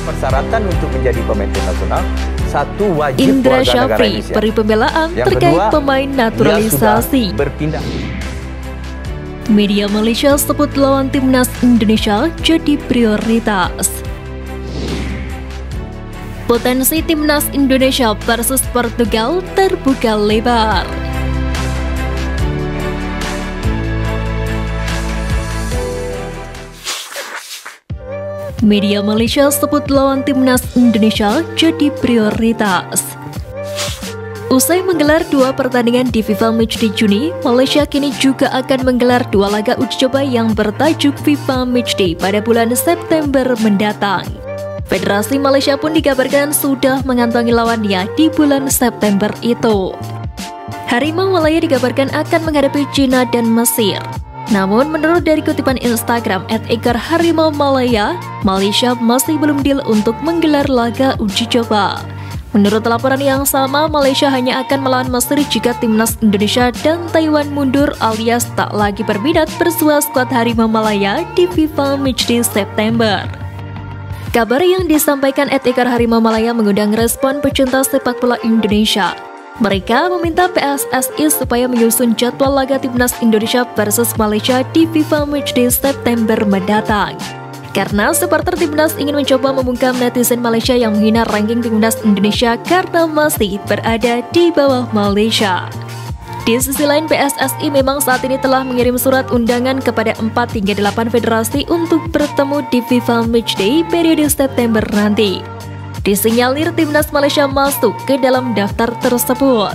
Persyaratan untuk menjadi pemain tim nasional, satu wajib Indra warga negara Syafri Indonesia. beri pembelaan Yang terkait kedua, pemain dia naturalisasi. sudah berpindah. Media Malaysia sebut lawan timnas Indonesia jadi prioritas. Potensi timnas Indonesia versus Portugal terbuka lebar. Media Malaysia sebut lawan timnas Indonesia jadi prioritas. Usai menggelar 2 pertandingan di FIFA Matchday Juni, Malaysia kini juga akan menggelar 2 laga uji coba yang bertajuk FIFA Matchday pada bulan September mendatang. Federasi Malaysia pun dikabarkan sudah mengantongi lawannya di bulan September itu. Harimau Malaya dikabarkan akan menghadapi China dan Mesir. Namun menurut dari kutipan Instagram @ekar_harimau_malaya, Malaysia masih belum deal untuk menggelar laga uji coba. Menurut laporan yang sama, Malaysia hanya akan melawan Mesir jika timnas Indonesia dan Taiwan mundur alias tak lagi berminat bersua skuad Harimau Malaya di FIFA Matchday September. Kabar yang disampaikan @ekar_harimau_malaya mengundang respon pecinta sepak bola Indonesia. Mereka meminta PSSI supaya menyusun jadwal laga timnas Indonesia versus Malaysia di FIFA Matchday September mendatang. Karena supporter timnas ingin mencoba membungkam netizen Malaysia yang menghina ranking timnas Indonesia karena masih berada di bawah Malaysia. Di sisi lain, PSSI memang saat ini telah mengirim surat undangan kepada 4 hingga 8 federasi untuk bertemu di FIFA Matchday periode September nanti. Disinyalir timnas Malaysia masuk ke dalam daftar tersebut.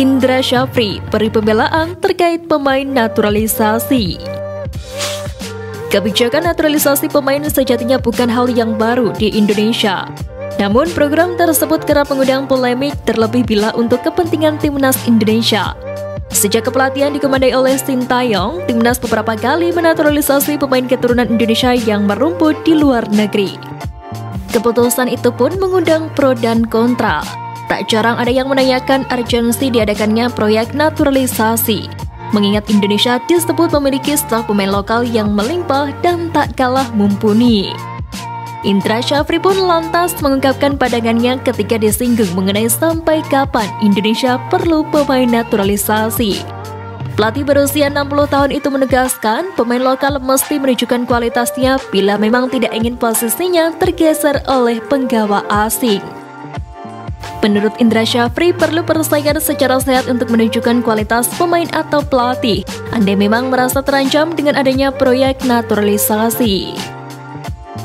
Indra Syafri beri pembelaan terkait pemain naturalisasi. Kebijakan naturalisasi pemain sejatinya bukan hal yang baru di Indonesia. Namun program tersebut kerap mengundang polemik terlebih bila untuk kepentingan timnas Indonesia. Sejak kepelatihan dikemandai oleh Sintayong, timnas beberapa kali menaturalisasi pemain keturunan Indonesia yang merumput di luar negeri. Keputusan itu pun mengundang pro dan kontra. Tak jarang ada yang menanyakan urgensi diadakannya proyek naturalisasi, mengingat Indonesia disebut memiliki stok pemain lokal yang melimpah dan tak kalah mumpuni. Indra Syafri pun lantas mengungkapkan pandangannya ketika disinggung mengenai sampai kapan Indonesia perlu pemain naturalisasi. Pelatih berusia 60 tahun itu menegaskan pemain lokal mesti menunjukkan kualitasnya bila memang tidak ingin posisinya tergeser oleh penggawa asing. Menurut Indra Syafri, perlu persaingan secara sehat untuk menunjukkan kualitas pemain atau pelatih, andai memang merasa terancam dengan adanya proyek naturalisasi.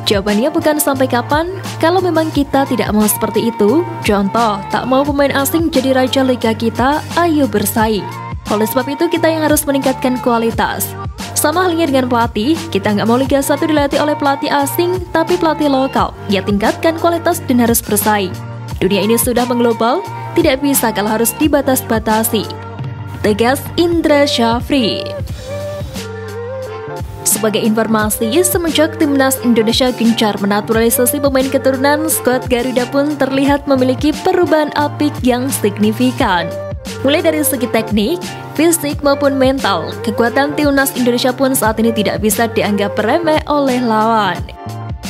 Jawabannya bukan sampai kapan, kalau memang kita tidak mau seperti itu. Contoh, tak mau pemain asing jadi raja liga kita, ayo bersaing. Oleh sebab itu kita yang harus meningkatkan kualitas. Sama halnya dengan pelatih, kita nggak mau Liga 1 dilatih oleh pelatih asing, tapi pelatih lokal. Ya tingkatkan kualitas dan harus bersaing. Dunia ini sudah mengglobal, tidak bisa kalau harus dibatas-batasi. Tegas Indra Syafri. Sebagai informasi, semenjak timnas Indonesia gencar menaturalisasi pemain keturunan, skuad Garuda pun terlihat memiliki perubahan apik yang signifikan. Mulai dari segi teknik, fisik maupun mental, kekuatan timnas Indonesia pun saat ini tidak bisa dianggap remeh oleh lawan.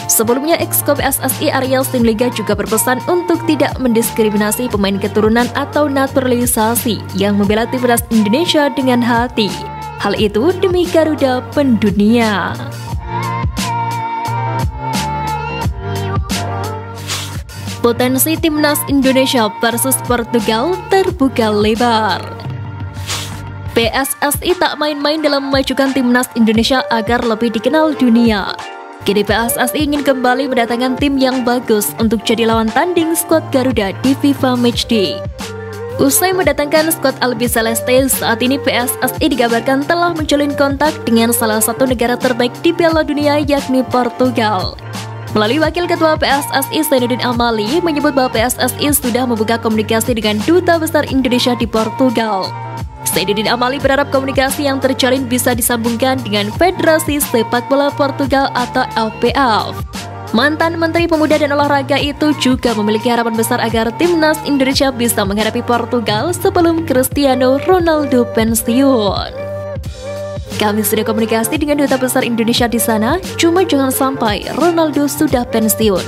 Sebelumnya, Exco PSSI Ariel Simliga juga berpesan untuk tidak mendiskriminasi pemain keturunan atau naturalisasi yang membela timnas Indonesia dengan hati. Hal itu demi Garuda pendunia. Potensi timnas Indonesia versus Portugal terbuka lebar. PSSI tak main-main dalam memajukan timnas Indonesia agar lebih dikenal dunia. Kini PSSI ingin kembali mendatangkan tim yang bagus untuk jadi lawan tanding skuad Garuda di FIFA Matchday. Usai mendatangkan skuad Albi Celeste, saat ini PSSI dikabarkan telah menjalin kontak dengan salah satu negara terbaik di Piala Dunia yakni Portugal. Melalui Wakil Ketua PSSI Zainuddin Amali menyebut bahwa PSSI sudah membuka komunikasi dengan Duta Besar Indonesia di Portugal. Zainuddin Amali berharap komunikasi yang terjalin bisa disambungkan dengan Federasi Sepak Bola Portugal atau LPF. Mantan Menteri Pemuda dan Olahraga itu juga memiliki harapan besar agar timnas Indonesia bisa menghadapi Portugal sebelum Cristiano Ronaldo pensiun. Kami sudah komunikasi dengan Duta Besar Indonesia di sana, cuma jangan sampai Ronaldo sudah pensiun,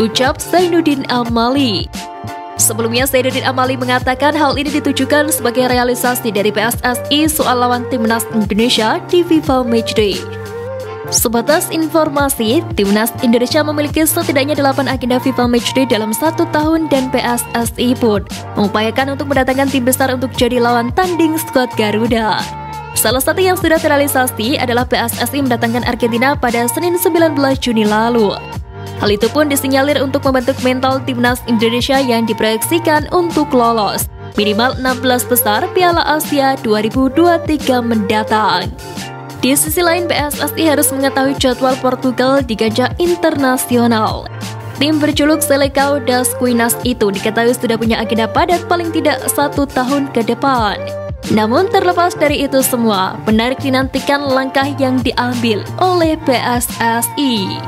ucap Zainuddin Amali. Sebelumnya, Zainuddin Amali mengatakan hal ini ditujukan sebagai realisasi dari PSSI soal lawan Timnas Indonesia di FIFA Matchday. Sebatas informasi, Timnas Indonesia memiliki setidaknya 8 agenda FIFA Matchday dalam 1 tahun dan PSSI pun mengupayakan untuk mendatangkan tim besar untuk jadi lawan tanding skuad Garuda. Salah satu yang sudah terrealisasi adalah PSSI mendatangkan Argentina pada Senin 19 Juni lalu. Hal itu pun disinyalir untuk membentuk mental Timnas Indonesia yang diproyeksikan untuk lolos minimal 16 besar Piala Asia 2023 mendatang. Di sisi lain, PSSI harus mengetahui jadwal Portugal di kancah internasional. Tim berjuluk Seleção das Quinas itu diketahui sudah punya agenda padat paling tidak 1 tahun ke depan. Namun terlepas dari itu semua, menarik dinantikan langkah yang diambil oleh PSSI.